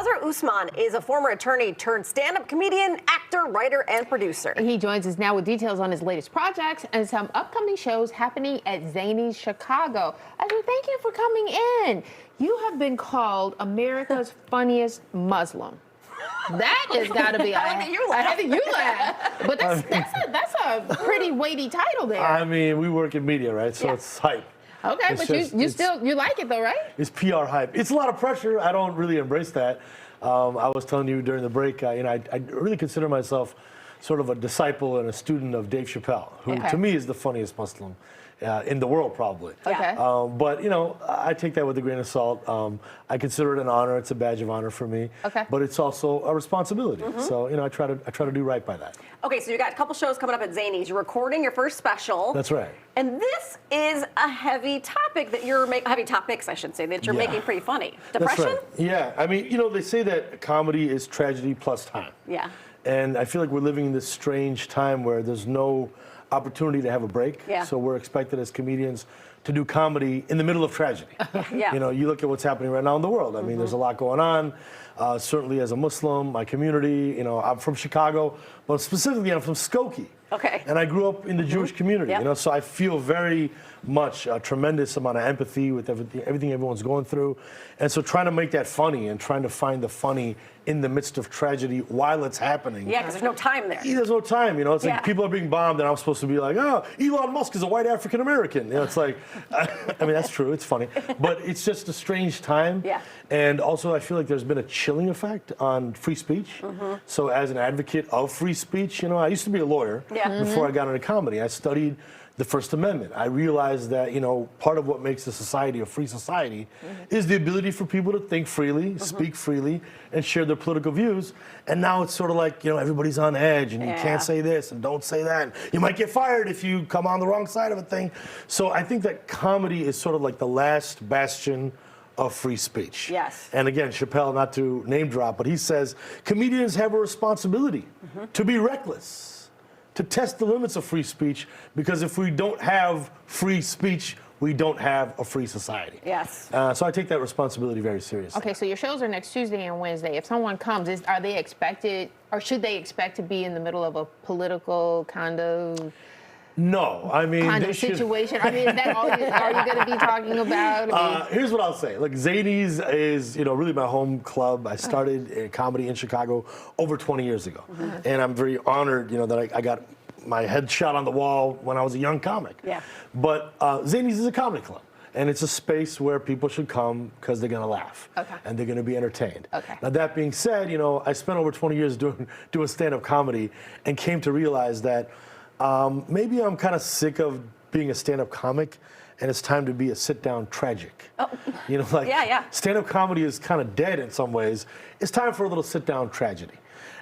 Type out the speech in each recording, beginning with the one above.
Kazar Usman is a former attorney turned stand-up comedian, actor, writer, and producer. He joins us now with details on his latest projects and some upcoming shows happening at Zanies Chicago. Azar, thank you for coming in. You have been called America's funniest Muslim. That has got to be. I like that you laugh. But that's a pretty weighty title there. I mean, we work in media, right? So it's hype. Okay, It's but you like it though, right? It's PR hype. It's a lot of pressure. I don't really embrace that. I was telling you during the break, I really consider myself sort of a disciple and a student of Dave Chappelle, who to me is the funniest Muslim in the world, probably. Okay. But I take that with a grain of salt. I consider it an honor. It's a badge of honor for me. Okay. But it's also a responsibility. So I try to do right by that. Okay, so you got a couple shows coming up at Zanies. You're recording your first special. That's right. And this is a heavy topic that you're making, heavy topics, I should say, that you're making pretty funny. Depression? That's right. Yeah. I mean, they say that comedy is tragedy plus time. Yeah. And I feel like we're living in this strange time where there's no opportunity to have a break. Yeah. So we're expected as comedians to do comedy in the middle of tragedy. Yeah. You look at what's happening right now in the world. I mean, there's a lot going on. Certainly as a Muslim, my community, I'm from Chicago, but specifically I'm from Skokie. Okay. And I grew up in the Jewish community, Yep. so I feel very much a tremendous amount of empathy with everything everyone's going through. And so trying to make that funny and trying to find the funny in the midst of tragedy while it's happening. Yeah, because there's no time there. There's no time, It's like people are being bombed and I'm supposed to be like, oh, Elon Musk is a white African American. It's like, I mean, that's true, it's funny. But it's just a strange time. Yeah. And also I feel like there's been a chilling effect on free speech. So as an advocate of free speech, I used to be a lawyer before I got into comedy. I studied the First Amendment. I realized that, part of what makes a society a free society is the ability for people to think freely, speak freely, and share their political views. And now it's sort of like, everybody's on edge and you can't say this and don't say that. And you might get fired if you come on the wrong side of a thing. So I think that comedy is sort of like the last bastion of free speech. Yes. And again, Chappelle, not to name drop, but he says comedians have a responsibility to be reckless, to test the limits of free speech, because if we don't have free speech, we don't have a free society. Yes. So I take that responsibility very seriously. Okay, so your shows are next Tuesday and Wednesday. If someone comes, are they expected, or should they expect to be in the middle of a political kind of situation? I mean, is that all are you going to be talking about? Here's what I'll say. Look, Zanies is, really my home club. I started comedy in Chicago over 20 years ago. And I'm very honored, that I got my head shot on the wall when I was a young comic. Yeah. But Zanies is a comedy club. And it's a space where people should come because they're going to laugh. Okay. And they're going to be entertained. Okay. Now, that being said, I spent over 20 years doing stand-up comedy and came to realize that maybe I'm kind of sick of being a stand-up comic, and it's time to be a sit-down tragic. Oh. Stand-up comedy is kind of dead in some ways. It's time for a little sit-down tragedy.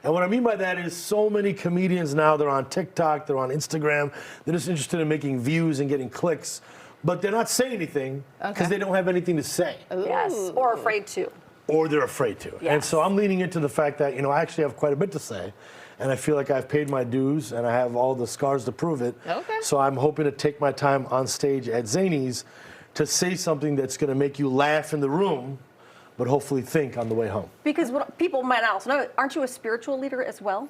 And what I mean by that is so many comedians now, they're on TikTok, they're on Instagram, they're just interested in making views and getting clicks, but they're not saying anything because they don't have anything to say. Yes, or afraid to. Or they're afraid to. Yes. And so I'm leaning into the fact that, I actually have quite a bit to say. And I feel like I've paid my dues and I have all the scars to prove it. Okay. So I'm hoping to take my time on stage at Zanies to say something that's going to make you laugh in the room, but hopefully think on the way home. Because what people might not also know, aren't you a spiritual leader as well?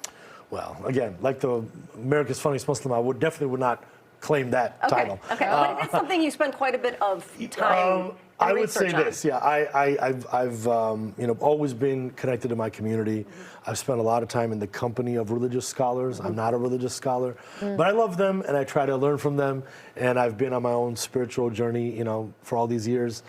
Well, again, like the America's Funniest Muslim, I definitely would not claim that title. Okay, but it's something you spend quite a bit of time I would say on. this, I've always been connected to my community. I've spent a lot of time in the company of religious scholars. I'm not a religious scholar, but I love them and I try to learn from them. And I've been on my own spiritual journey, for all these years.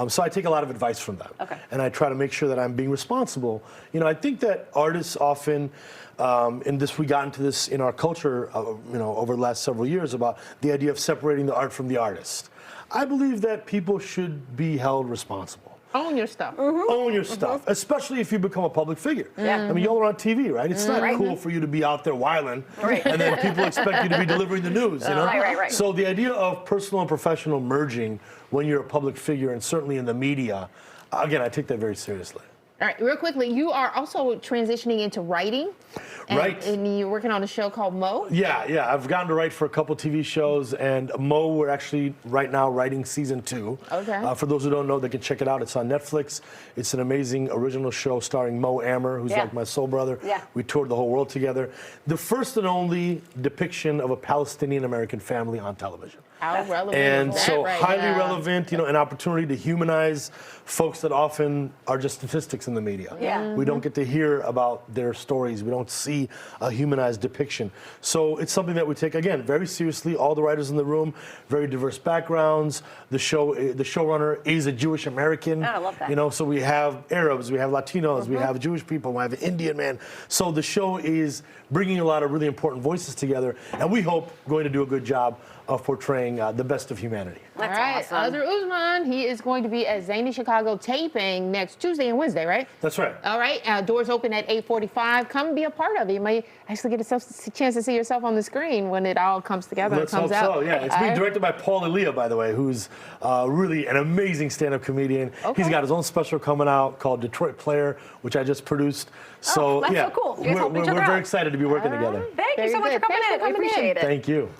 So I take a lot of advice from them. Okay. And I try to make sure that I'm being responsible. I think that artists often, we got into this in our culture, over the last several years about the idea of separating the art from the artist. I believe that people should be held responsible. Own your stuff. Own your stuff, especially if you become a public figure. Yeah. I mean, y'all are on TV, right? It's not cool for you to be out there wilding, and then people expect you to be delivering the news, Right. So the idea of personal and professional merging when you're a public figure, and certainly in the media, again, I take that very seriously. All right, real quickly, you are also transitioning into writing. Right. And you're working on a show called Mo? Yeah. I've gotten to write for a couple TV shows, and Mo, we're actually right now writing season 2. Okay. For those who don't know, they can check it out. It's on Netflix. It's an amazing original show starring Mo Amer, who's like my soul brother. Yeah. We toured the whole world together. The first and only depiction of a Palestinian-American family on television. How relevant And is that so right highly now? relevant, an opportunity to humanize folks that often are just statistics in the media. Yeah. We don't get to hear about their stories. We don't see a humanized depiction. So it's something that we take, again, very seriously. All the writers in the room, very diverse backgrounds. The showrunner is a Jewish American. Oh, I love that. So we have Arabs, we have Latinos, we have Jewish people, we have an Indian man. So the show is bringing a lot of really important voices together, and we hope going to do a good job of portraying the best of humanity. That's All right, awesome. Azar Usman, he is going to be at Zany Chicago taping next Tuesday and Wednesday, right? That's right. All right, doors open at 8:45. Come be a part of it. You might actually get a chance to see yourself on the screen when it all comes together Let's and comes hope out. so. Yeah, it's being directed by Paul Elia, by the way, who's really an amazing stand-up comedian. Okay. He's got his own special coming out called Detroit Player, which I just produced. So that's yeah, so cool. You guys help each we're other very out. excited to be working together. Thank you Very so much good. for coming Thanks in. for We coming in. appreciate it. Thank you.